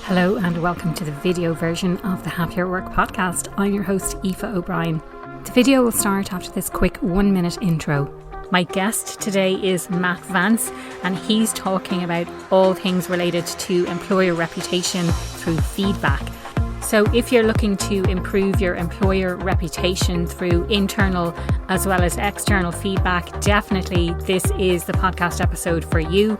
Hello and welcome to the video version of the Happier Work podcast. I'm your host, Aoife O'Brien. The video will start after this quick 1-minute intro. My guest today is Matt Vance, and he's talking about all things related to employer reputation through feedback. So if you're looking to improve your employer reputation through internal as well as external feedback, definitely this is the podcast episode for you.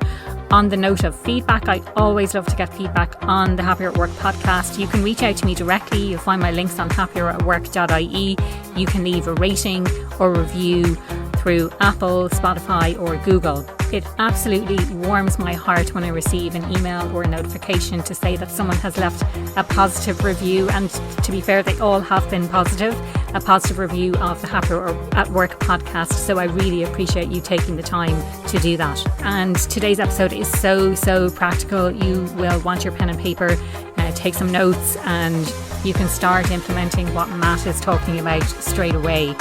On the note of feedback, I always love to get feedback on the Happier at Work podcast. You can reach out to me directly. You'll find my links on happieratwork.ie. You can leave a rating or review through Apple, Spotify or Google. It absolutely warms my heart when I receive an email or a notification to say that someone has left a positive review, and to be fair, they all have been positive, a positive review of the Happier at Work podcast. So I really appreciate you taking the time to do that. And today's episode is so practical. You will want your pen and paper, take some notes, and you can start implementing what Matt is talking about straight away.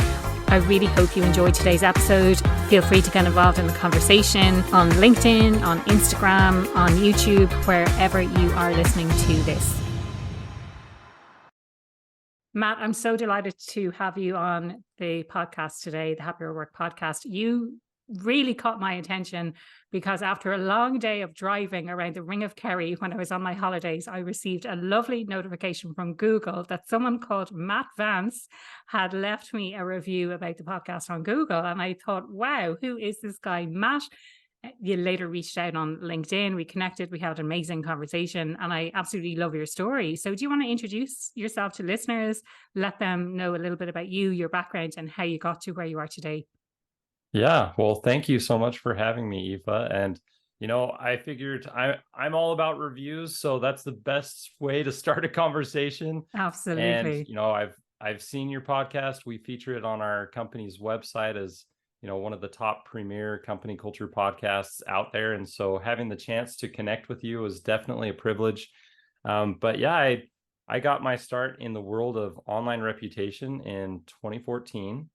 I really hope you enjoyed today's episode. Feel free to get involved in the conversation on LinkedIn, on Instagram, on YouTube, wherever you are listening to this. Matt, I'm so delighted to have you on the podcast today, the Happier Work podcast. You really caught my attention because after a long day of driving around the Ring of Kerry when I was on my holidays, I received a lovely notification from Google that someone called Matt Vance had left me a review about the podcast on Google. And I thought, wow, who is this guy, Matt? You later reached out on LinkedIn, we connected, we had an amazing conversation, and I absolutely love your story. So do you want to introduce yourself to listeners, let them know a little bit about you, your background, and how you got to where you are today? Yeah, well, thank you so much for having me, Aoife. And, I figured I'm all about reviews, so that's the best way to start a conversation. Absolutely. And, I've seen your podcast. We feature it on our company's website as, one of the top premier company culture podcasts out there. And so having the chance to connect with you is definitely a privilege. But yeah, I got my start in the world of online reputation in 2014.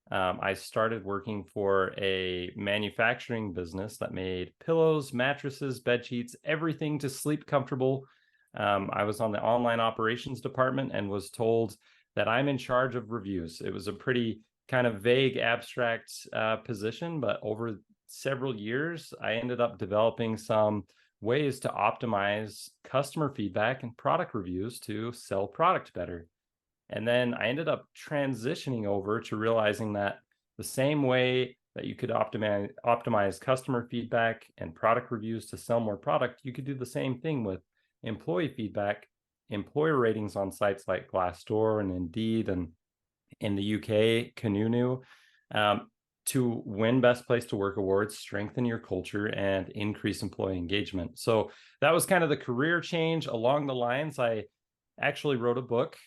I started working for a manufacturing business that made pillows, mattresses, bed sheets, everything to sleep comfortable. I was on the online operations department and was told that I'm in charge of reviews. It was a pretty kind of vague, abstract position, but over several years, I ended up developing some ways to optimize customer feedback and product reviews to sell product better. And then I ended up transitioning over to realizing that the same way that you could optimize customer feedback and product reviews to sell more product, you could do the same thing with employee feedback, employer ratings on sites like Glassdoor and Indeed, and in the UK, Kununu, to win Best Place to Work awards, strengthen your culture, and increase employee engagement. So that was kind of the career change. Along the lines, I actually wrote a book,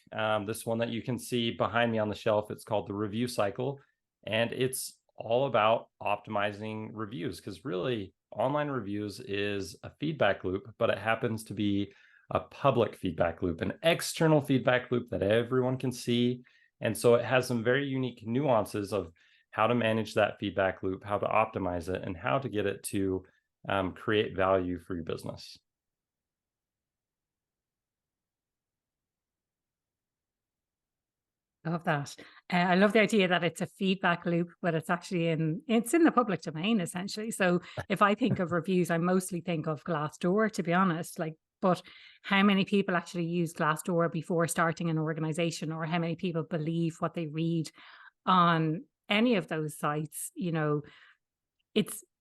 this one that you can see behind me on the shelf. It's called The Review Cycle, and it's all about optimizing reviews, because really online reviews is a feedback loop, but it happens to be a public feedback loop, an external feedback loop that everyone can see. And so it has some very unique nuances of how to manage that feedback loop, how to optimize it, and how to get it to create value for your business. I love that. I love the idea that it's a feedback loop, but it's in the public domain essentially. So if I think of reviews, I mostly think of Glassdoor, to be honest. But how many people actually use Glassdoor before starting an organization, or how many people believe what they read on any of those sites?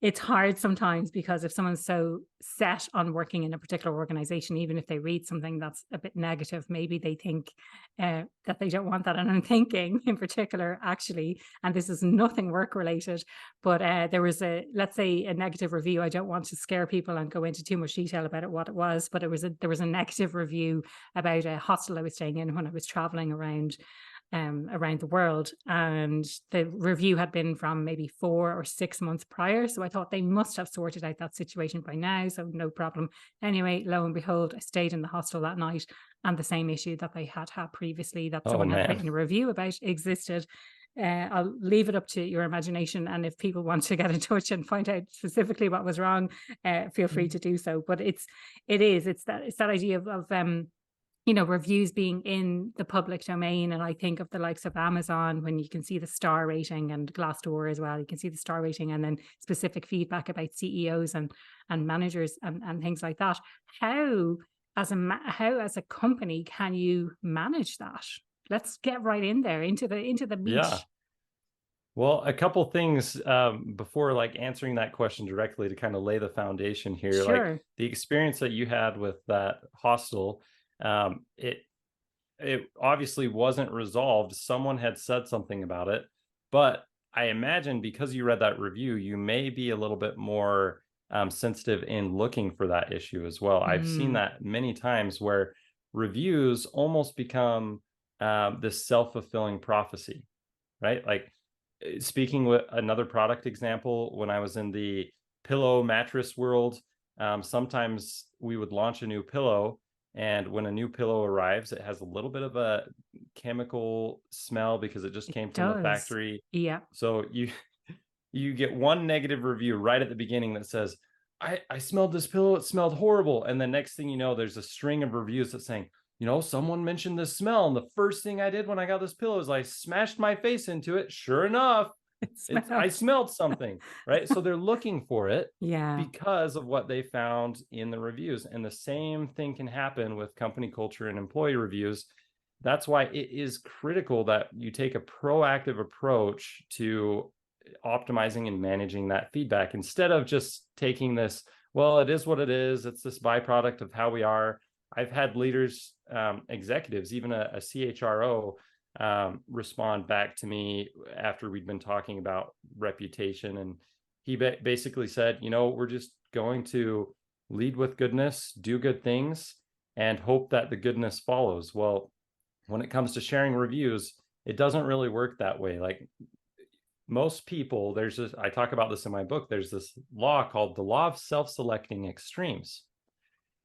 It's hard sometimes, because if someone's so set on working in a particular organization, even if they read something that's a bit negative, maybe they think that they don't want that. And I'm thinking in particular, actually, and this is nothing work related, but there was let's say a negative review. I don't want to scare people and go into too much detail about what it was, but there was a negative review about a hostel I was staying in when I was traveling around the world, and the review had been from maybe 4 or 6 months prior. So I thought they must have sorted out that situation by now, so no problem. Anyway, lo and behold, I stayed in the hostel that night, and the same issue that they had previously, that someone had written a review about, existed. I'll leave it up to your imagination. And if people want to get in touch and find out specifically what was wrong, feel free to do so. But it's that idea of reviews being in the public domain. And I think of the likes of Amazon, when you can see the star rating, and Glassdoor as well. You can see the star rating and then specific feedback about CEOs and managers and things like that. How as a company can you manage that? Let's get right in there into the meat. Yeah. Well, a couple things before like answering that question directly to kind of lay the foundation here. Sure. Like the experience that you had with that hostel, it obviously wasn't resolved. Someone had said something about it, but I imagine because you read that review, you may be a little bit more sensitive in looking for that issue as well. I've seen that many times where reviews almost become this self-fulfilling prophecy, right? Like speaking with another product example, when I was in the pillow mattress world, sometimes we would launch a new pillow, and when a new pillow arrives, it has a little bit of a chemical smell because it just came from the factory. Yeah. So you get one negative review right at the beginning that says, I smelled this pillow, it smelled horrible. And the next thing you know, there's a string of reviews that's saying, someone mentioned this smell, and the first thing I did when I got this pillow is I smashed my face into it. Sure enough, I smelled something, right? So they're looking for it because of what they found in the reviews. And the same thing can happen with company culture and employee reviews. That's why it is critical that you take a proactive approach to optimizing and managing that feedback, instead of just taking this, well, it is what it is. It's this byproduct of how we are. I've had leaders, executives, even a CHRO, respond back to me after we'd been talking about reputation. And he basically said, we're just going to lead with goodness, do good things, and hope that the goodness follows. Well, when it comes to sharing reviews, it doesn't really work that way. Like most people, I talk about this in my book, there's this law called the law of self-selecting extremes.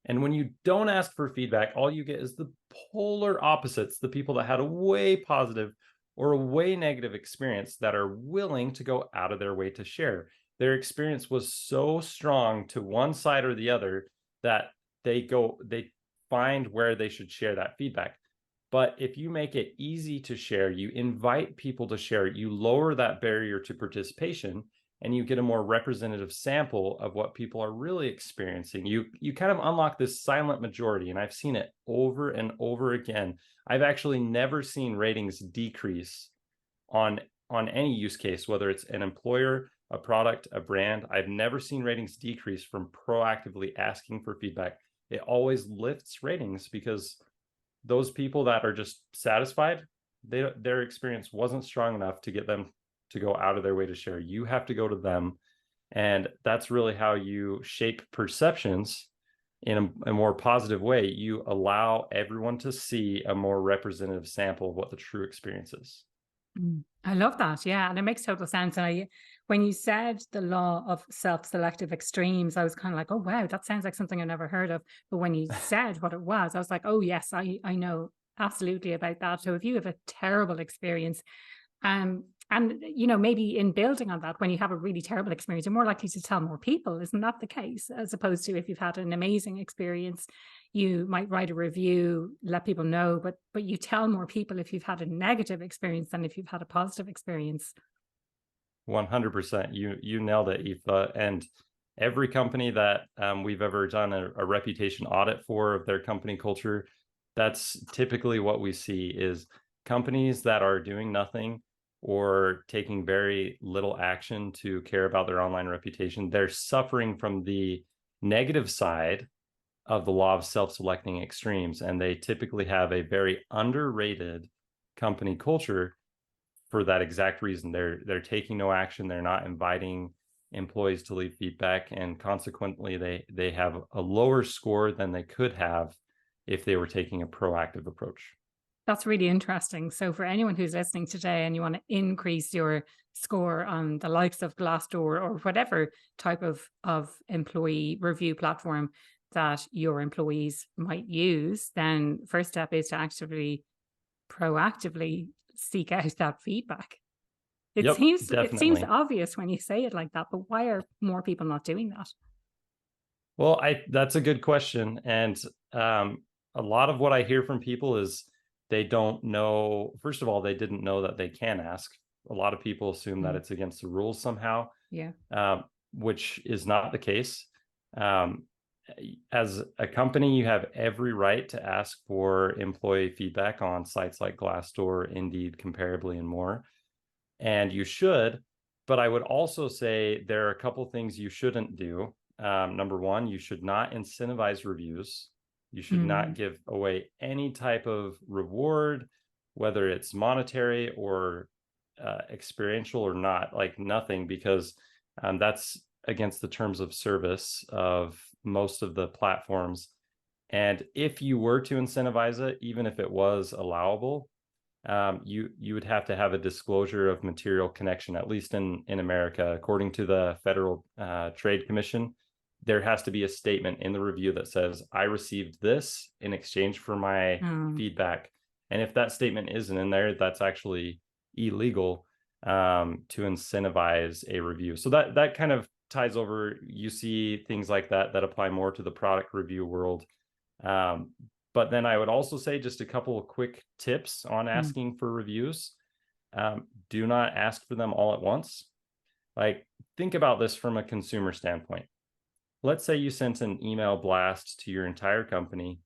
And when you don't ask for feedback, all you get is the polar opposites, the people that had a way positive or a way negative experience that are willing to go out of their way to share. Their experience was so strong to one side or the other that they find where they should share that feedback. But if you make it easy to share, you invite people to share, you lower that barrier to participation, and you get a more representative sample of what people are really experiencing. You kind of unlock this silent majority, and I've seen it over and over again. I've actually never seen ratings decrease on any use case, whether it's an employer, a product, a brand. I've never seen ratings decrease from proactively asking for feedback. It always lifts ratings because those people that are just satisfied, their experience wasn't strong enough to get them to go out of their way to share. You have to go to them. And that's really how you shape perceptions in a more positive way. You allow everyone to see a more representative sample of what the true experience is. I love that. Yeah. And it makes total sense. And when you said the law of self-selective extremes, I was kind of like, oh, wow, that sounds like something I've never heard of. But when you said what it was, I was like, oh, yes, I know absolutely about that. So if you have a terrible experience, and maybe in building on that, when you have a really terrible experience, you're more likely to tell more people. Isn't that the case? As opposed to if you've had an amazing experience, you might write a review, let people know, but you tell more people if you've had a negative experience than if you've had a positive experience. 100%. You nailed it, Aoife. And every company that we've ever done a reputation audit for of their company culture, that's typically what we see is companies that are doing nothing or taking very little action to care about their online reputation. They're suffering from the negative side of the law of self-selecting extremes, and they typically have a very underrated company culture for that exact reason. They're taking no action. They're not inviting employees to leave feedback, and consequently they have a lower score than they could have if they were taking a proactive approach. That's really interesting. So for anyone who's listening today and you want to increase your score on the likes of Glassdoor or whatever type of employee review platform that your employees might use, then first step is to actively, proactively seek out that feedback. Yep, It seems definitely. obvious when you say it like that, but why are more people not doing that? Well, that's a good question. And a lot of what I hear from people is they don't know. First of all, they didn't know that they can ask. A lot of people assume that Mm. it's against the rules somehow, Yeah. which is not the case. Um, as a company, you have every right to ask for employee feedback on sites like Glassdoor, Indeed, Comparably, and more. And you should, but I would also say there are a couple things you shouldn't do. Number one, you should not incentivize reviews. You should not Mm. give away any type of reward, whether it's monetary or experiential or not, like nothing, because that's against the terms of service of most of the platforms. And if you were to incentivize it, even if it was allowable, you would have to have a disclosure of material connection, at least in America. According to the Federal Trade Commission, there has to be a statement in the review that says, I received this in exchange for my Mm. feedback. And if that statement isn't in there, that's actually illegal to incentivize a review. So that kind of ties over. You see things like that apply more to the product review world. But then I would also say just a couple of quick tips on Mm. asking for reviews. Do not ask for them all at once. Like, think about this from a consumer standpoint. Let's say you sent an email blast to your entire company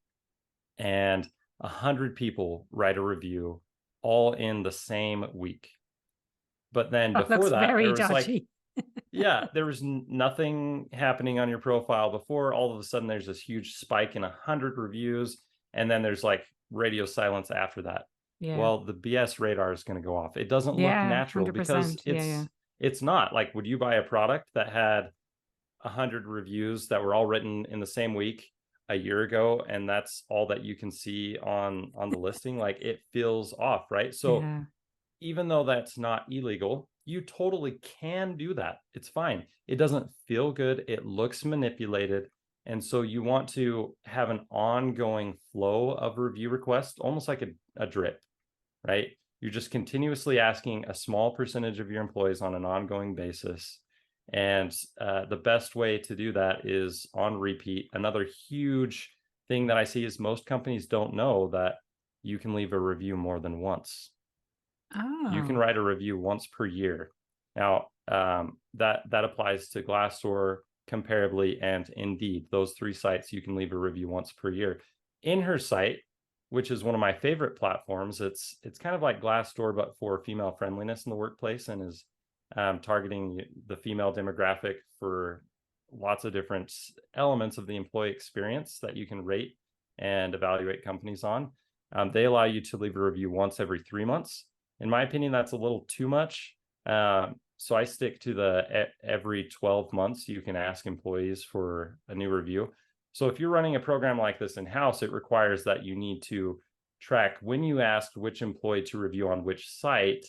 and 100 people write a review all in the same week. But then That before looks that, very there was like, dodgy. yeah, there was nothing happening on your profile before. All of a sudden, there's this huge spike in 100 reviews, and then there's like radio silence after that. Yeah. Well, the BS radar is going to go off. It doesn't look Yeah. natural because 100%. Yeah. Yeah. it's not. Like, would you buy a product that had 100 reviews that were all written in the same week a year ago, and that's all that you can see on the listing? Like, it feels off, right? So Yeah. even though that's not illegal, you totally can do that. It's fine. It doesn't feel good. It looks manipulated. And so you want to have an ongoing flow of review requests, almost like a drip, right? You're just continuously asking a small percentage of your employees on an ongoing basis. And the best way to do that is on repeat. Another huge thing that I see is most companies don't know that you can leave a review more than once. You can Oh. write a review once per year. Now, that applies to Glassdoor, Comparably, and Indeed. Those three sites, you can leave a review once per year. In her site, which is one of my favorite platforms, it's kind of like Glassdoor, but for female friendliness in the workplace, and is targeting the female demographic for lots of different elements of the employee experience that you can rate and evaluate companies on. They allow you to leave a review once every 3 months. In my opinion, that's a little too much. So I stick to the every 12 months, you can ask employees for a new review. So if you're running a program like this in-house, it requires that you need to track when you asked which employee to review on which site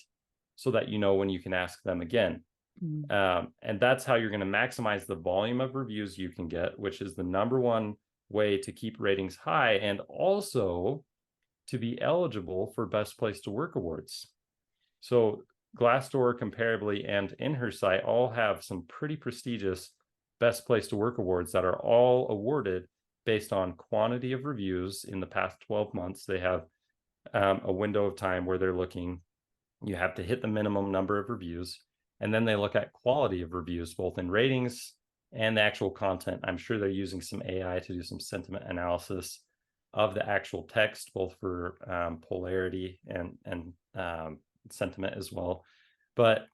so that you know when you can ask them again. Mm. And that's how you're going to maximize the volume of reviews you can get, which is the number one way to keep ratings high and also to be eligible for Best Place to Work awards. So Glassdoor, Comparably, and In Her Site all have some pretty prestigious Best Place to Work awards that are all awarded based on quantity of reviews in the past 12 months. They have a window of time where they're looking. You have to hit the minimum number of reviews, and then they look at quality of reviews, both in ratings and the actual content. I'm sure they're using some AI to do some sentiment analysis of the actual text, both for polarity and sentiment as well. But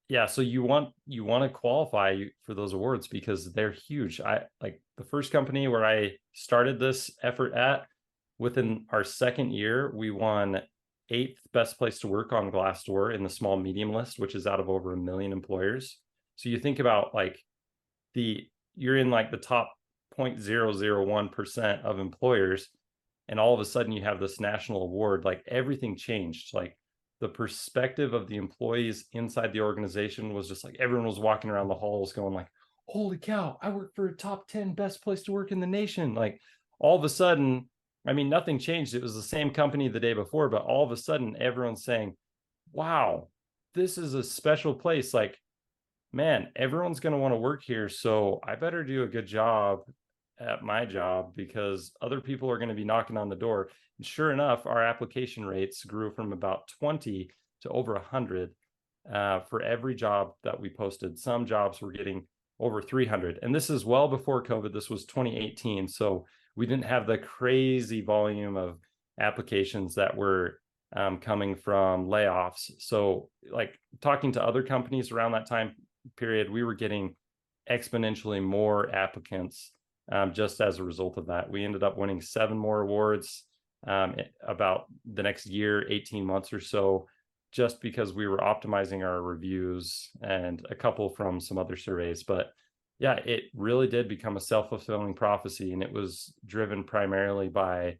yeah, so you want to qualify for those awards because they're huge. I like the first company where I started this effort at, within our second year, we won 8th best place to work on Glassdoor in the small medium list, which is out of over 1 million employers. So you think about like you're in like the top 0.001% of employers, and all of a sudden you have this national award. Like, everything changed. Like, the perspective of the employees inside the organization was just like everyone was walking around the halls going like, holy cow, I work for a top 10 best place to work in the nation. Like, all of a sudden, I mean, nothing changed. It was the same company the day before, but all of a sudden everyone's saying, wow, this is a special place. Like, man, everyone's going to want to work here. So I better do a good job at my job because other people are going to be knocking on the door. And sure enough, our application rates grew from about 20 to over 100 for every job that we posted. Some jobs were getting over 300. And this is well before COVID. This was 2018. So we didn't have the crazy volume of applications that were coming from layoffs. So like talking to other companies around that time period, we were getting exponentially more applicants just as a result of that. We ended up winning 7 more awards about the next year, 18 months or so, just because we were optimizing our reviews and a couple from some other surveys. But yeah, it really did become a self-fulfilling prophecy, and it was driven primarily by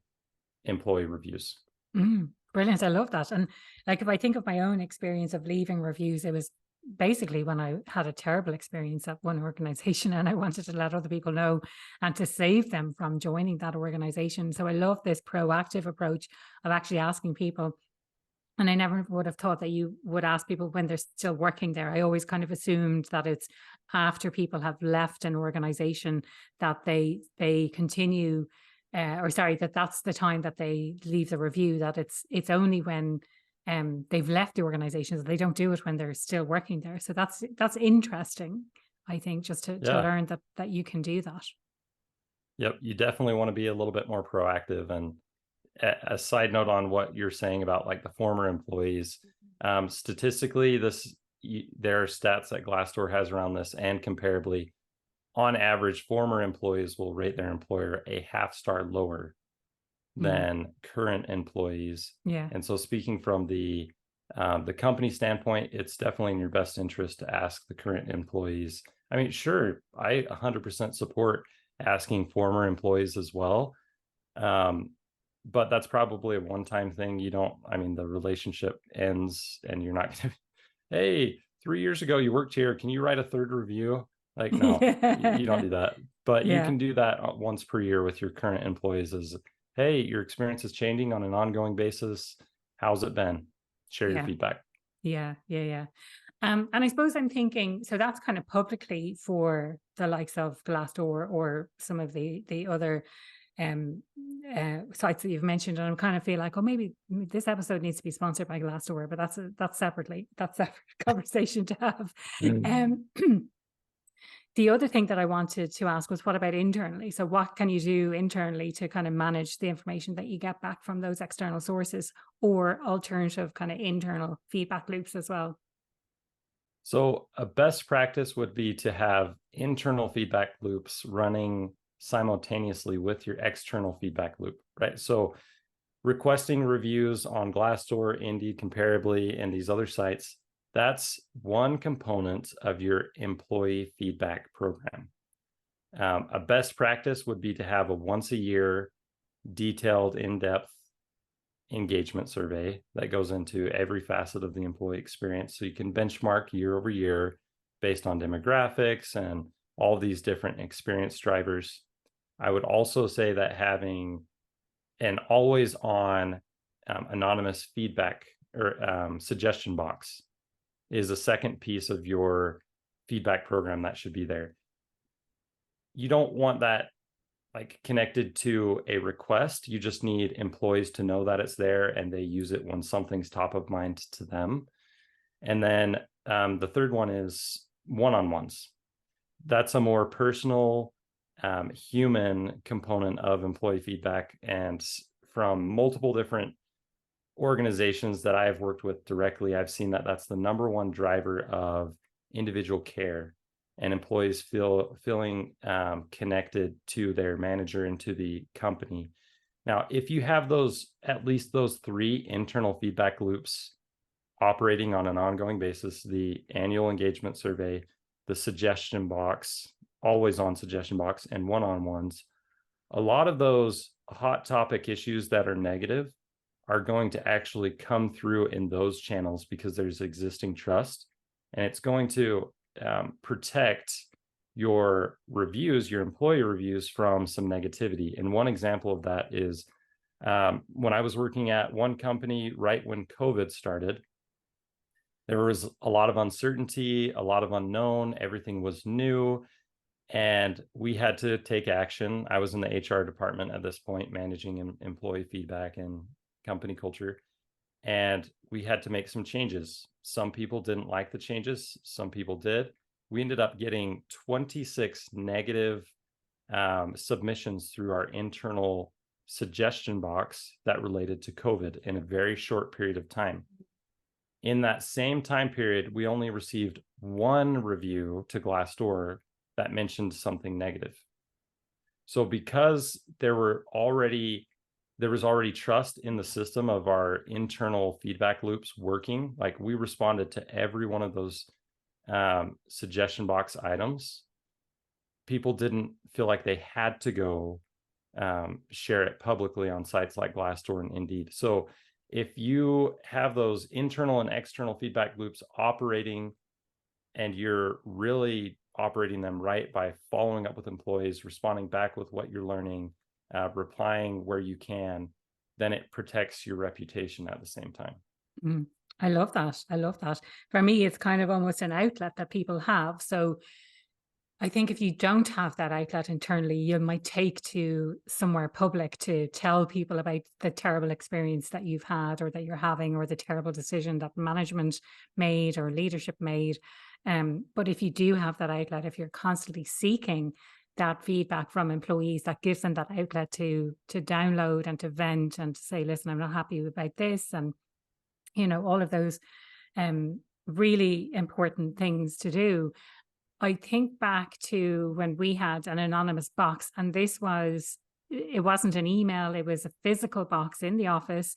employee reviews. Brilliant. I love that. And like, if I think of my own experience of leaving reviews, it was basically when I had a terrible experience at one organization and I wanted to let other people know and to save them from joining that organization. So I love this proactive approach of actually asking people. And I never would have thought that you would ask people when they're still working there. I always kind of assumed that it's after people have left an organization that they continue, that that's the time that they leave the review, that it's only when they've left the organization, so they don't do it when they're still working there. So that's interesting, I think, just to learn that you can do that. Yep, you definitely want to be a little bit more proactive. And a side note on what you're saying about like the former employees, statistically, there are stats that Glassdoor has around this, and comparably, on average, former employees will rate their employer a half-star lower than current employees. Yeah. And so speaking from the company standpoint, it's definitely in your best interest to ask the current employees. I mean, sure, I 100% support asking former employees as well. But that's probably a one-time thing. The relationship ends and you're not going to, hey, 3 years ago you worked here, can you write a third review? Like, no, you don't do that. But you can do that once per year with your current employees as, hey, your experience is changing on an ongoing basis. How's it been? Share your feedback. Yeah. And I suppose I'm thinking, so that's kind of publicly for the likes of Glassdoor or some of the other sites that you've mentioned. And I kind of feel like, oh, maybe this episode needs to be sponsored by Glassdoor, but that's separate conversation to have. The other thing that I wanted to ask was, what about internally? So what can you do internally to kind of manage the information that you get back from those external sources, or alternative kind of internal feedback loops as well? So a best practice would be to have internal feedback loops running simultaneously with your external feedback loop, right? So requesting reviews on Glassdoor, Indeed, Comparably, and these other sites, that's one component of your employee feedback program. A best practice would be to have a once a year detailed, in-depth engagement survey that goes into every facet of the employee experience. So you can benchmark year over year based on demographics and all these different experience drivers. I would also say that having an always on anonymous feedback or suggestion box is a second piece of your feedback program that should be there. You don't want that like connected to a request. You just need employees to know that it's there and they use it when something's top of mind to them. And then the third one is one-on-ones. That's a more personal, human component of employee feedback. And from multiple different organizations that I've worked with directly, I've seen that that's the number one driver of individual care and employees feeling connected to their manager and to the company. Now, if you have at least those 3 internal feedback loops operating on an ongoing basis, the annual engagement survey, the suggestion box, always on suggestion box, and one-on-ones, a lot of those hot topic issues that are negative are going to actually come through in those channels because there's existing trust, and it's going to protect your reviews, your employee reviews, from some negativity. And one example of that is when I was working at one company right when COVID started, There was a lot of uncertainty, a lot of unknown, everything was new, and we had to take action. I was in the HR department at this point, managing employee feedback and company culture, and we had to make some changes. Some people didn't like the changes, some people did. We ended up getting 26 negative submissions through our internal suggestion box that related to COVID in a very short period of time. In that same time period, we only received one review to Glassdoor that mentioned something negative. So because there was already trust in the system of our internal feedback loops working, like we responded to every one of those suggestion box items. People didn't feel like they had to go share it publicly on sites like Glassdoor and Indeed. So if you have those internal and external feedback loops operating, and you're really operating them right by following up with employees, responding back with what you're learning, replying where you can, then it protects your reputation at the same time. I love that. I love that. For me, it's kind of almost an outlet that people have. So I think if you don't have that outlet internally, you might take to somewhere public to tell people about the terrible experience that you've had or that you're having, or the terrible decision that management made or leadership made. But if you do have that outlet, if you're constantly seeking that feedback from employees, that gives them that outlet to download and to vent and to say, listen, I'm not happy about this. And, all of those really important things to do. I think back to when we had an anonymous box, and it wasn't an email, it was a physical box in the office,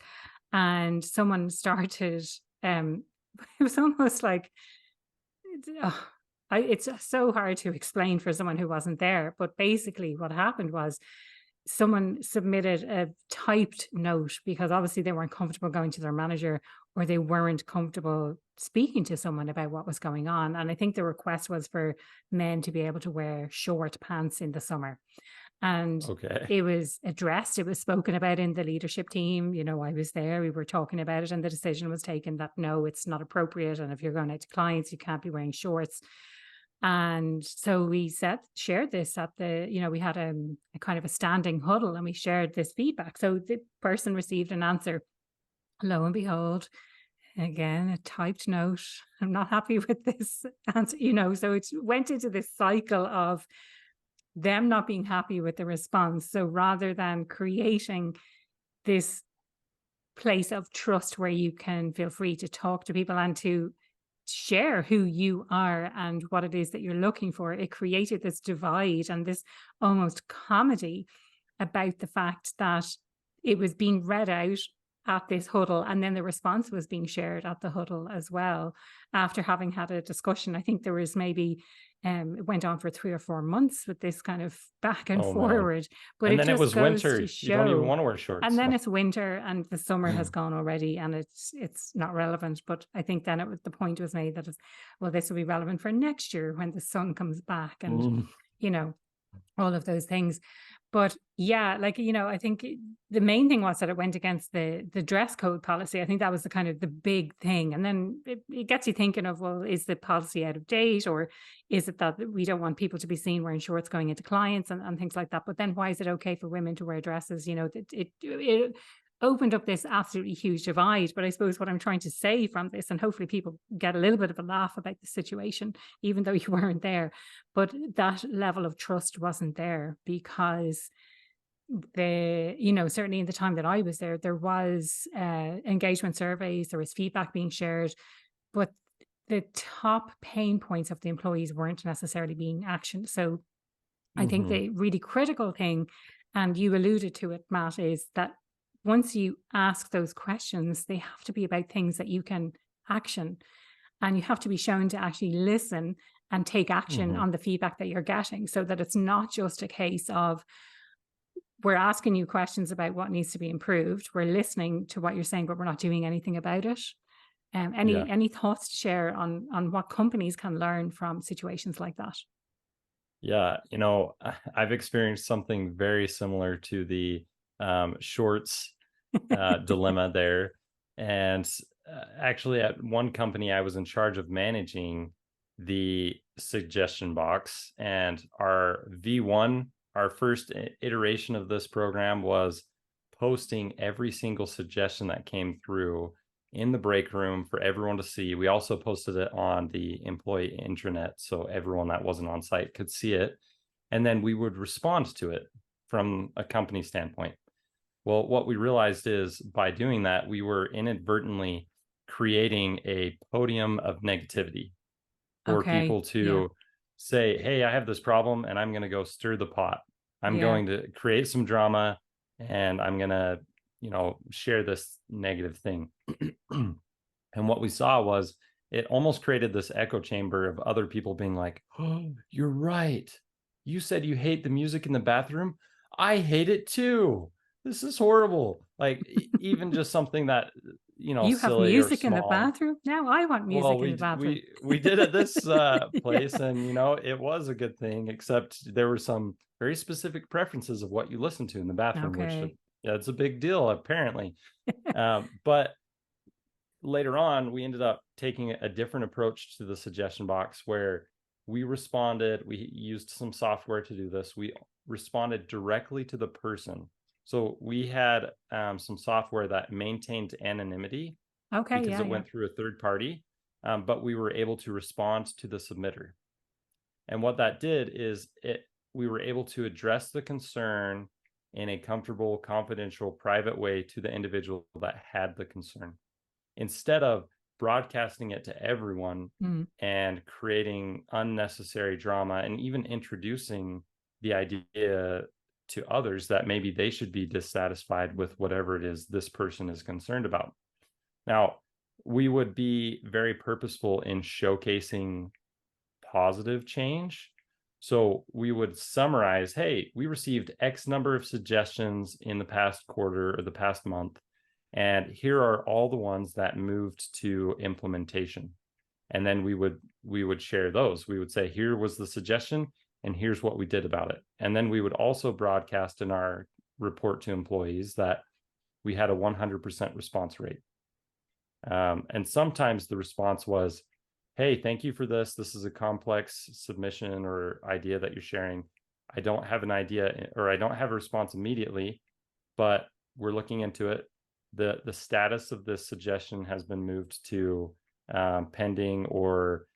and someone started, it was almost like, it's so hard to explain for someone who wasn't there, but basically what happened was someone submitted a typed note because obviously they weren't comfortable going to their manager, or they weren't comfortable speaking to someone about what was going on. And I think the request was for men to be able to wear short pants in the summer. And it was addressed, it was spoken about in the leadership team. I was there, we were talking about it, and the decision was taken that no, it's not appropriate. And if you're going out to clients, you can't be wearing shorts. And so we shared this at we had a kind of a standing huddle, and we shared this feedback. So the person received an answer. Lo and behold, again, a typed note. I'm not happy with this answer, so it went into this cycle of them not being happy with the response. So rather than creating this place of trust where you can feel free to talk to people and to share who you are and what it is that you're looking for, it created this divide and this almost comedy about the fact that it was being read out at this huddle, and then the response was being shared at the huddle as well. After having had a discussion, I think there was maybe it went on for 3 or 4 months with this kind of back and forward. Man. But and then it was winter. You don't even want to wear shorts. And then it's winter, and the summer has gone already, and it's not relevant. But I think then the point was made that this will be relevant for next year when the sun comes back, and all of those things. But yeah, I think the main thing was that it went against the dress code policy. I think that was the kind of the big thing. And then it gets you thinking of, well, is the policy out of date, or is it that we don't want people to be seen wearing shorts going into clients and things like that? But then why is it okay for women to wear dresses? It opened up this absolutely huge divide. But I suppose what I'm trying to say from this, and hopefully people get a little bit of a laugh about the situation, even though you weren't there, but that level of trust wasn't there, because certainly in the time that I was there was engagement surveys, there was feedback being shared, but the top pain points of the employees weren't necessarily being actioned. So I think the really critical thing, and you alluded to it, Matt, is that once you ask those questions, they have to be about things that you can action, and you have to be shown to actually listen and take action on the feedback that you're getting, so that it's not just a case of we're asking you questions about what needs to be improved, we're listening to what you're saying, but we're not doing anything about it. Any thoughts to share on what companies can learn from situations like that? Yeah, I've experienced something very similar to the shorts dilemma there. And actually, at one company, I was in charge of managing the suggestion box, and our V1, our first iteration of this program, was posting every single suggestion that came through in the break room for everyone to see. We also posted it on the employee intranet so everyone that wasn't on site could see it. And then we would respond to it from a company standpoint. Well, what we realized is by doing that, we were inadvertently creating a podium of negativity for people to say, hey, I have this problem and I'm going to go stir the pot. I'm going to create some drama and I'm going to, share this negative thing. And what we saw was it almost created this echo chamber of other people being like, oh, you're right. You said you hate the music in the bathroom. I hate it too. This is horrible. Like even just something that, you have silly music or in the small. bathroom? Now I want music in the bathroom. We did at this place, and it was a good thing, except there were some very specific preferences of what you listen to in the bathroom, which it's a big deal apparently. But later on, we ended up taking a different approach to the suggestion box where we used some software to do this. We responded directly to the person. So we had some software that maintained anonymity because it went through a third party, but we were able to respond to the submitter. And what that did is we were able to address the concern in a comfortable, confidential, private way to the individual that had the concern, instead of broadcasting it to everyone and creating unnecessary drama and even introducing the idea to others that maybe they should be dissatisfied with whatever it is this person is concerned about. Now, we would be very purposeful in showcasing positive change. So we would summarize, hey, we received X number of suggestions in the past quarter or the past month, and here are all the ones that moved to implementation. And then we would share those. We would say, here was the suggestion, and here's what we did about it. And then we would also broadcast in our report to employees that we had a 100% response rate. And sometimes the response was, hey, thank you for this. This is a complex submission or idea that you're sharing. I don't have an idea, or I don't have a response immediately, but we're looking into it. The status of this suggestion has been moved to pending or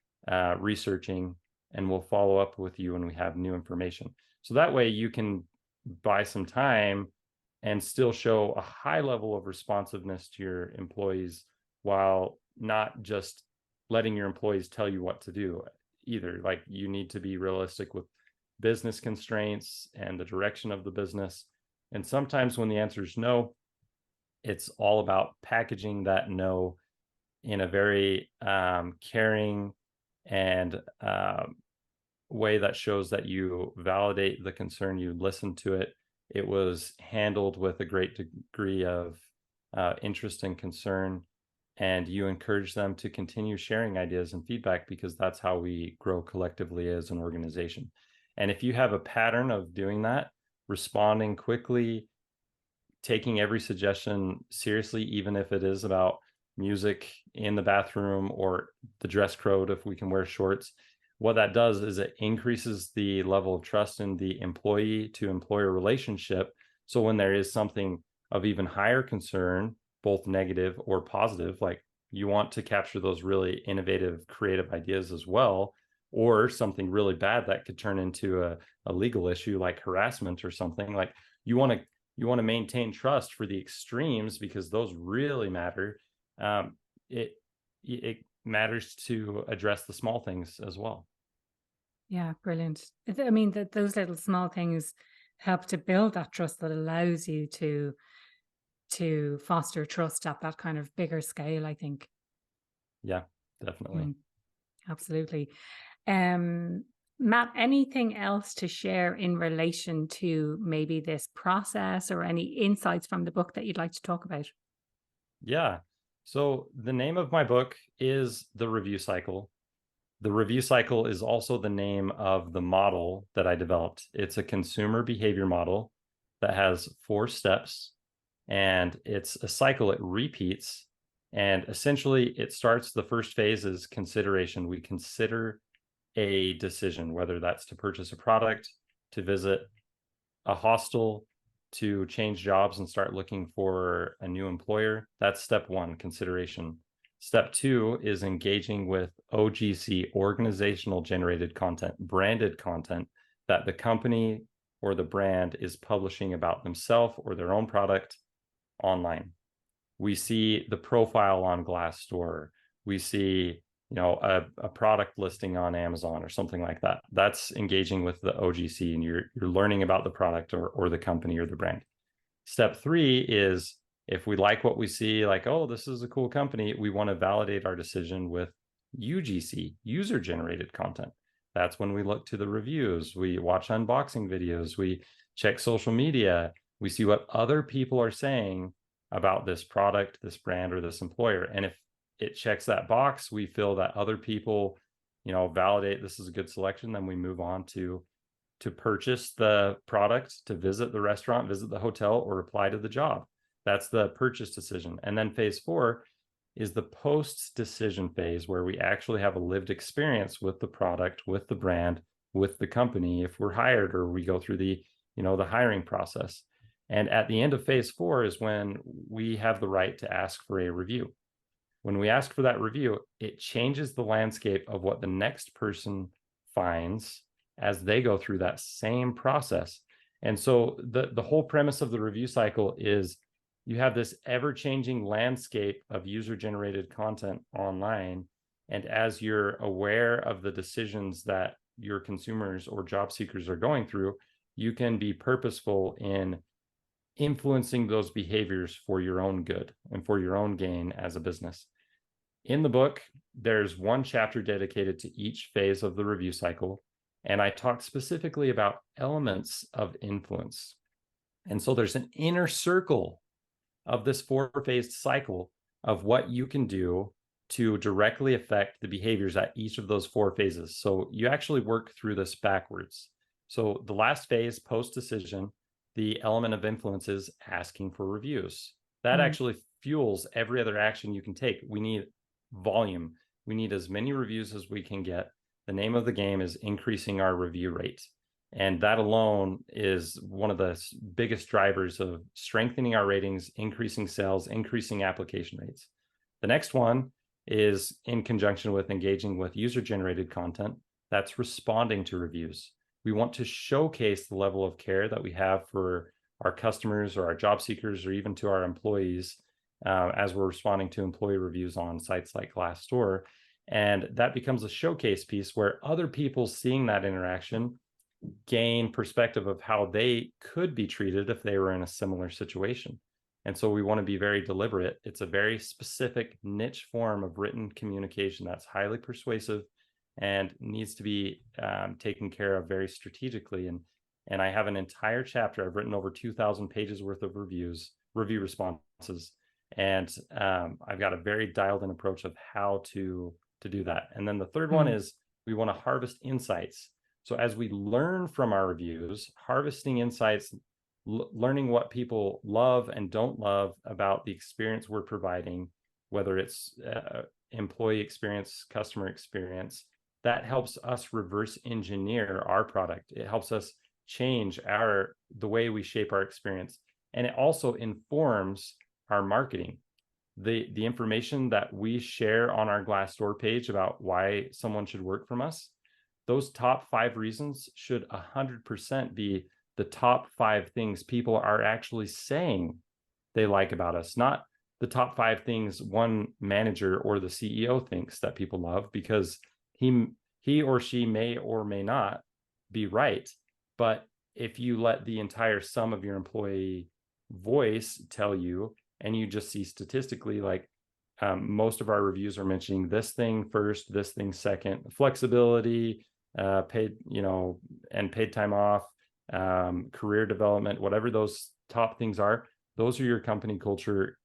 researching, and we'll follow up with you when we have new information. So that way you can buy some time and still show a high level of responsiveness to your employees while not just letting your employees tell you what to do either. Like, you need to be realistic with business constraints and the direction of the business. And sometimes when the answer is no, it's all about packaging that no in a very caring and way that shows that you validate the concern, you listen to it. It was handled with a great degree of interest and concern, and you encourage them to continue sharing ideas and feedback, because that's how we grow collectively as an organization. And if you have a pattern of doing that, responding quickly, taking every suggestion seriously, even if it is about music in the bathroom or the dress code, if we can wear shorts, what that does is it increases the level of trust in the employee to employer relationship. So when there is something of even higher concern, both negative or positive, like you want to capture those really innovative, creative ideas as well, or something really bad that could turn into a legal issue like harassment or something. Like you want to maintain trust for the extremes, because those really matter. It matters to address the small things as well. Yeah, brilliant. I mean, those little small things help to build that trust that allows you to foster trust at that kind of bigger scale, I think. Yeah, definitely. Absolutely. Matt, anything else to share in relation to maybe this process, or any insights from the book that you'd like to talk about? Yeah. So the name of my book is The Review Cycle. The Review Cycle is also the name of the model that I developed. It's a consumer behavior model that has 4 steps, and it's a cycle. It repeats And essentially, it starts, the first phase is consideration. We consider a decision, whether that's to purchase a product, to visit a hostel, to change jobs and start looking for a new employer. That's step one, consideration. Step two is engaging with OGC, organizational generated content, branded content that the company or the brand is publishing about themselves or their own product online. We see the profile on Glassdoor. We see, a product listing on Amazon or something like that. That's engaging with the OGC, and you're learning about the product or the company or the brand. Step three is, if we like what we see, like, oh, this is a cool company, we want to validate our decision with UGC, user generated content. That's when we look to the reviews, we watch unboxing videos, we check social media, we see what other people are saying about this product, this brand, or this employer. And if it checks that box, we feel that other people, validate this is a good selection, then we move on to purchase the product, to visit the restaurant, visit the hotel, or apply to the job. That's the purchase decision. And then phase four is the post decision phase, where we actually have a lived experience with the product, with the brand, with the company, if we're hired or we go through the hiring process. And at the end of phase four is when we have the right to ask for a review. When we ask for that review, it changes the landscape of what the next person finds as they go through that same process. And so the whole premise of the review cycle is, you have this ever-changing landscape of user-generated content online. And as you're aware of the decisions that your consumers or job seekers are going through, you can be purposeful in influencing those behaviors for your own good and for your own gain as a business. In the book, there's one chapter dedicated to each phase of the review cycle, and I talked specifically about elements of influence. And so there's an inner circle of this four-phased cycle of what you can do to directly affect the behaviors at each of those four phases. So you actually work through this backwards. So the last phase, post-decision, the element of influence is asking for reviews. That actually fuels every other action you can take. We need volume. We need as many reviews as we can get. The name of the game is increasing our review rate. And that alone is one of the biggest drivers of strengthening our ratings, increasing sales, increasing application rates. The next one is in conjunction with engaging with user-generated content. That's responding to reviews. We want to showcase the level of care that we have for our customers or our job seekers, or even to our employees, as we're responding to employee reviews on sites like Glassdoor. And that becomes a showcase piece where other people seeing that interaction gain perspective of how they could be treated if they were in a similar situation. And so we want to be very deliberate. It's a very specific niche form of written communication that's highly persuasive and needs to be taken care of very strategically. And I have an entire chapter. I've written over 2,000 pages worth of review responses. And I've got a very dialed in approach of how to do that. And then the third one is, we want to harvest insights. So as we learn from our reviews, harvesting insights, learning what people love and don't love about the experience we're providing, whether it's employee experience, customer experience, that helps us reverse engineer our product. It helps us change the way we shape our experience. And it also informs our marketing. The information that we share on our Glassdoor page about why someone should work from us, those top 5 reasons should 100% be the top 5 things people are actually saying they like about us, not the top 5 things one manager or the CEO thinks that people love, because he or she may or may not be right. But if you let the entire sum of your employee voice tell you, and you just see statistically, like most of our reviews are mentioning this thing first, this thing second, flexibility, paid, and paid time off, career development, whatever those top things are, those are your company culture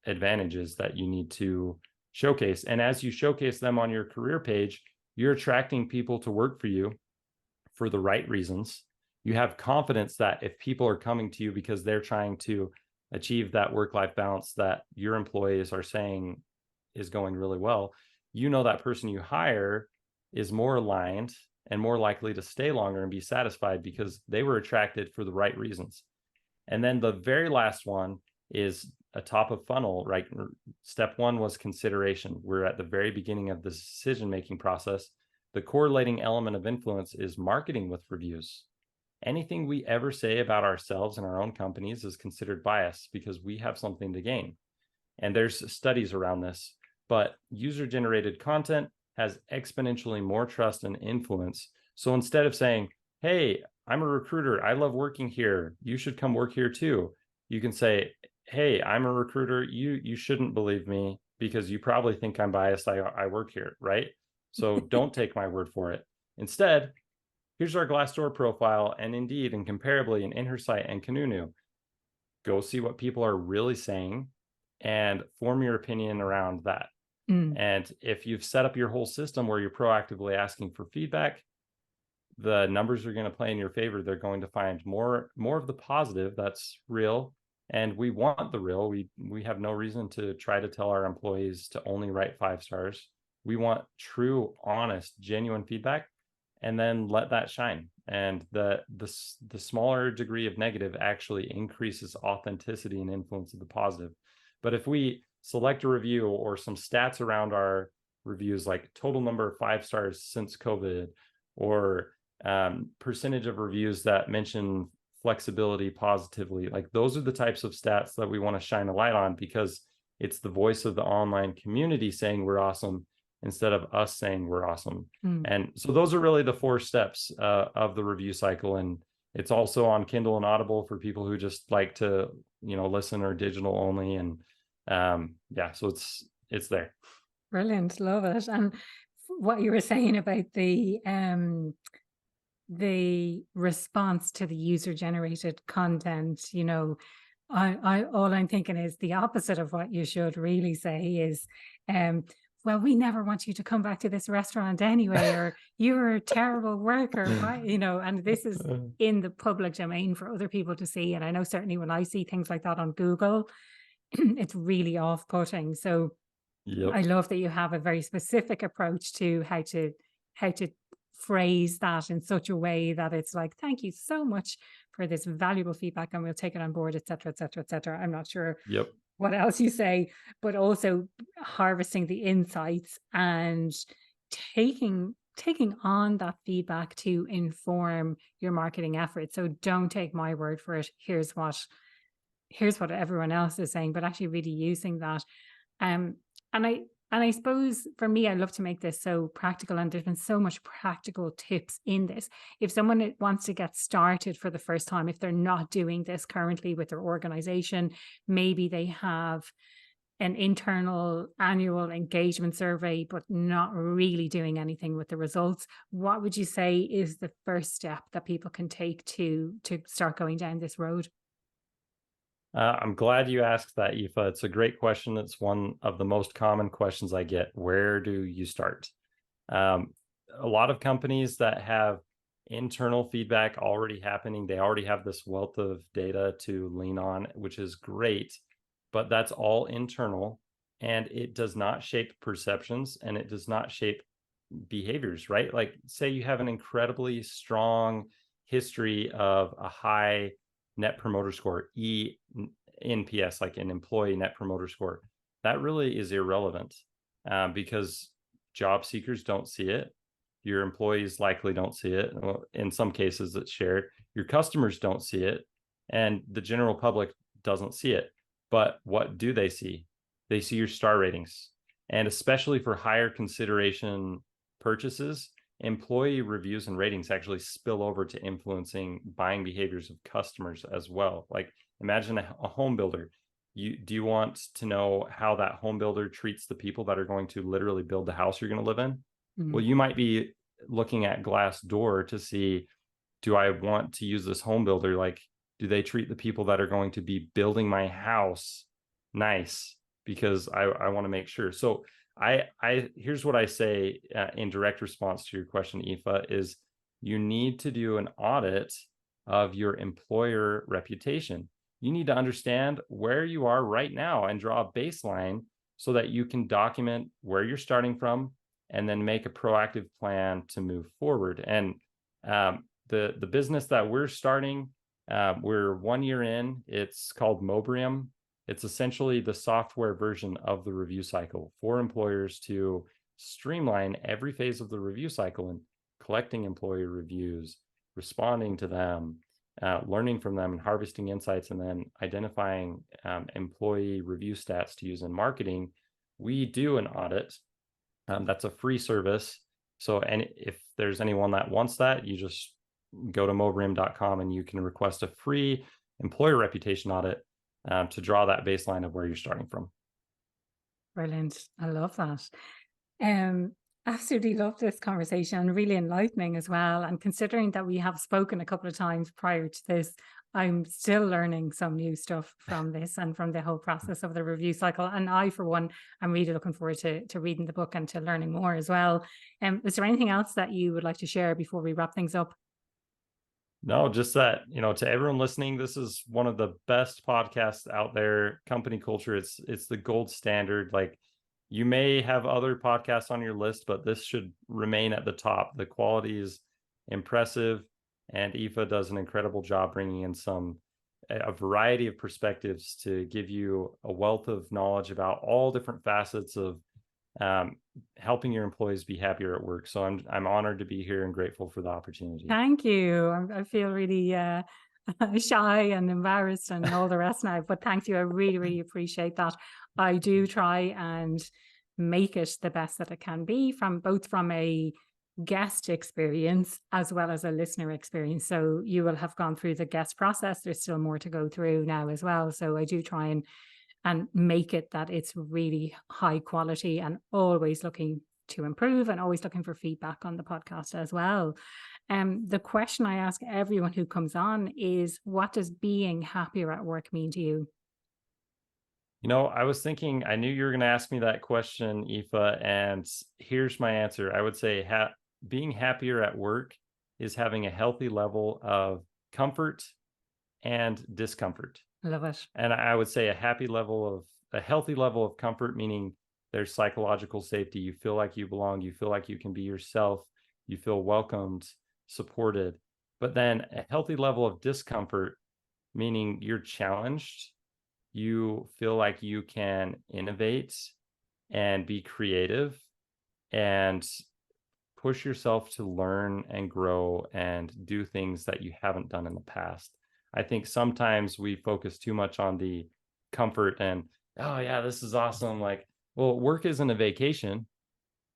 advantages that you need to showcase. And as you showcase them on your career page, you're attracting people to work for you for the right reasons. You have confidence that if people are coming to you because they're trying to achieve that work-life balance that your employees are saying is going really well, that person you hire is more aligned and more likely to stay longer and be satisfied because they were attracted for the right reasons. And then the very last one is a top of funnel, right? Step one was consideration. We're at the very beginning of the decision-making process. The correlating element of influence is marketing with reviews. Anything we ever say about ourselves and our own companies is considered bias because we have something to gain. And there's studies around this, but user-generated content has exponentially more trust and influence. So instead of saying, hey, I'm a recruiter, I love working here, you should come work here too, you can say, hey, I'm a recruiter, you shouldn't believe me because you probably think I'm biased, I work here, right? So don't take my word for it. Instead, here's our Glassdoor profile, and Indeed, and Comparably, and Inhersight, and Kununu. Go see what people are really saying and form your opinion around that. And if you've set up your whole system where you're proactively asking for feedback, the numbers are going to play in your favor. They're going to find more of the positive that's real. And we want the real. We have no reason to try to tell our employees to only write 5 stars. We want true, honest, genuine feedback, and then let that shine. And the smaller degree of negative actually increases authenticity and influence of the positive. But if we select a review or some stats around our reviews, like total number of 5 stars since COVID, or percentage of reviews that mention flexibility positively, like those are the types of stats that we want to shine a light on, because it's the voice of the online community saying we're awesome instead of us saying we're awesome. And so those are really the 4 steps of the review cycle. And it's also on Kindle and Audible for people who just like to, listen, or digital only. And so it's there. Brilliant. Love it. And what you were saying about the response to the user generated content, I all I'm thinking is the opposite of what you should really say is, well, we never want you to come back to this restaurant anyway, or you're a terrible worker, and this is in the public domain for other people to see. And I know certainly when I see things like that on Google, it's really off-putting. So yep. I love that you have a very specific approach to how to phrase that in such a way that it's like, thank you so much for this valuable feedback, and we'll take it on board, et cetera, et cetera, et cetera. I'm not sure what else you say, but also harvesting the insights and taking on that feedback to inform your marketing efforts. So don't take my word for it. Here's what everyone else is saying, but actually really using that. And I suppose for me, I love to make this so practical, and there's been so much practical tips in this. If someone wants to get started for the first time, if they're not doing this currently with their organization, maybe they have an internal annual engagement survey, but not really doing anything with the results. What would you say is the first step that people can take to start going down this road? I'm glad you asked that, Aoife. It's a great question. It's one of the most common questions I get. Where do you start? A lot of companies that have internal feedback already happening, they already have this wealth of data to lean on, which is great, but that's all internal, and it does not shape perceptions, and it does not shape behaviors, right? Like, say you have an incredibly strong history of a high Net Promoter Score, NPS, like an employee Net Promoter Score. That really is irrelevant because job seekers don't see it. Your employees likely don't see it. In some cases, it's shared. Your customers don't see it, and the general public doesn't see it. But what do they see? They see your star ratings. And especially for higher consideration purchases, employee reviews and ratings actually spill over to influencing buying behaviors of customers as well. Like, imagine a home builder. Do you want to know how that home builder treats the people that are going to literally build the house you're going to live in? Mm-hmm. Well, you might be looking at Glassdoor to see, do I want to use this home builder? Like, do they treat the people that are going to be building my house nice? Because I want to make sure. So here's what I say in direct response to your question, Aoife, is you need to do an audit of your employer reputation. you need to understand where you are right now and draw a baseline so that you can document where you're starting from and then make a proactive plan to move forward. And the business that we're starting, we're 1 year in. It's called Mobrium. It's essentially the software version of the review cycle for employers to streamline every phase of the review cycle and collecting employee reviews, responding to them, learning from them and harvesting insights, and then identifying employee review stats to use in marketing. We do an audit. That's a free service. So, and if there's anyone that wants that, you just go to mobrium.com and you can request a free employer reputation audit to draw that baseline of where you're starting from. Brilliant. I love that. Absolutely love this conversation, really enlightening as well. And considering that we have spoken a couple of times prior to this, I'm still learning some new stuff from this and from the whole process of the review cycle. And I, for one, I'm really looking forward to reading the book and to learning more as well. Is there anything else that you would like to share before we wrap things up? No, just that, to everyone listening, this is one of the best podcasts out there. Company culture, it's the gold standard. Like, you may have other podcasts on your list, but this should remain at the top. The quality is impressive, and Aoife does an incredible job bringing in a variety of perspectives to give you a wealth of knowledge about all different facets of helping your employees be happier at work. So I'm honored to be here and grateful for the opportunity. Thank you. I feel really shy and embarrassed and all the rest now, but thank you. I really, really appreciate that. I do try and make it the best that it can be, both from a guest experience as well as a listener experience. So you will have gone through the guest process. There's still more to go through now as well. So I do try and make it that it's really high quality and always looking to improve and always looking for feedback on the podcast as well. The question I ask everyone who comes on is, what does being happier at work mean to you? I was thinking, I knew you were going to ask me that question, Aoife, and here's my answer. I would say being happier at work is having a healthy level of comfort and discomfort. Love it. And I would say a healthy level of comfort, meaning there's psychological safety. You feel like you belong. You feel like you can be yourself. You feel welcomed, supported. But then a healthy level of discomfort, meaning you're challenged. You feel like you can innovate and be creative and push yourself to learn and grow and do things that you haven't done in the past. I think sometimes we focus too much on the comfort and, oh yeah, this is awesome. Like, well, work isn't a vacation.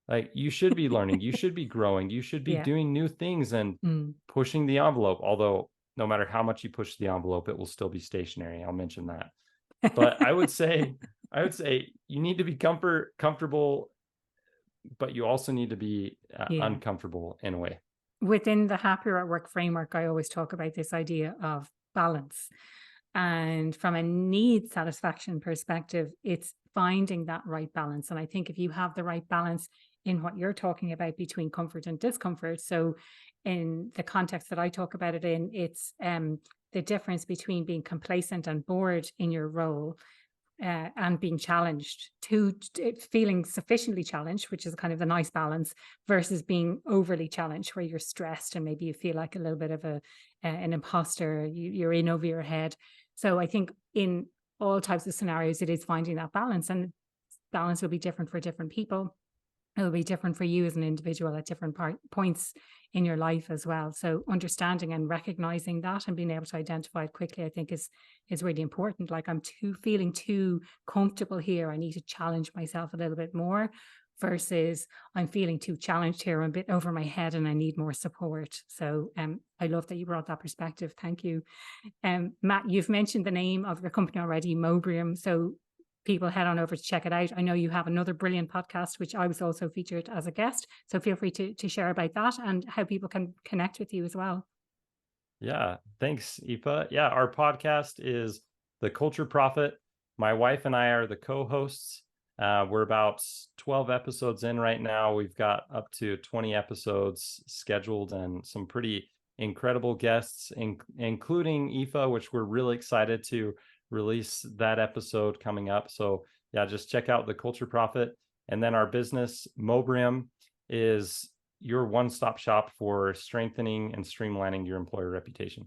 Like, you should be learning, you should be growing, you should be doing new things and pushing the envelope. Although no matter how much you push the envelope, it will still be stationary. I'll mention that. But I would say you need to be comfortable, but you also need to be uncomfortable in a way. Within the Happier at Work framework, I always talk about this idea of balance. And from a need satisfaction perspective, it's finding that right balance. And I think if you have the right balance in what you're talking about between comfort and discomfort, so in the context that I talk about it in, it's the difference between being complacent and bored in your role and being challenged, to feeling sufficiently challenged, which is kind of the nice balance, versus being overly challenged where you're stressed and maybe you feel like a little bit of an imposter, you're in over your head. So I think in all types of scenarios, it is finding that balance, and balance will be different for different people. It'll be different for you as an individual at different points in your life as well. So understanding and recognizing that and being able to identify it quickly, I think is really important. Like, I'm feeling too comfortable here. I need to challenge myself a little bit more, versus I'm feeling too challenged here. I'm a bit over my head and I need more support. So I love that you brought that perspective. Thank you. Matt, you've mentioned the name of your company already, Mobrium. So people head on over to check it out. I know you have another brilliant podcast, which I was also featured as a guest. So feel free to share about that and how people can connect with you as well. Yeah, thanks, Aoife. Yeah, our podcast is The Culture Prophet. My wife and I are the co-hosts. We're about 12 episodes in right now. We've got up to 20 episodes scheduled and some pretty incredible guests, including Aoife, which we're really excited to release that episode coming up. So yeah, just check out The Culture Prophet. And then our business, Mobrium, is your one-stop shop for strengthening and streamlining your employer reputation.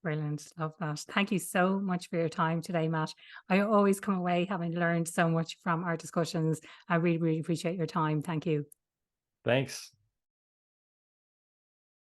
Brilliant. Love that. Thank you so much for your time today, Matt. I always come away having learned so much from our discussions. I really, really appreciate your time. Thank you. Thanks.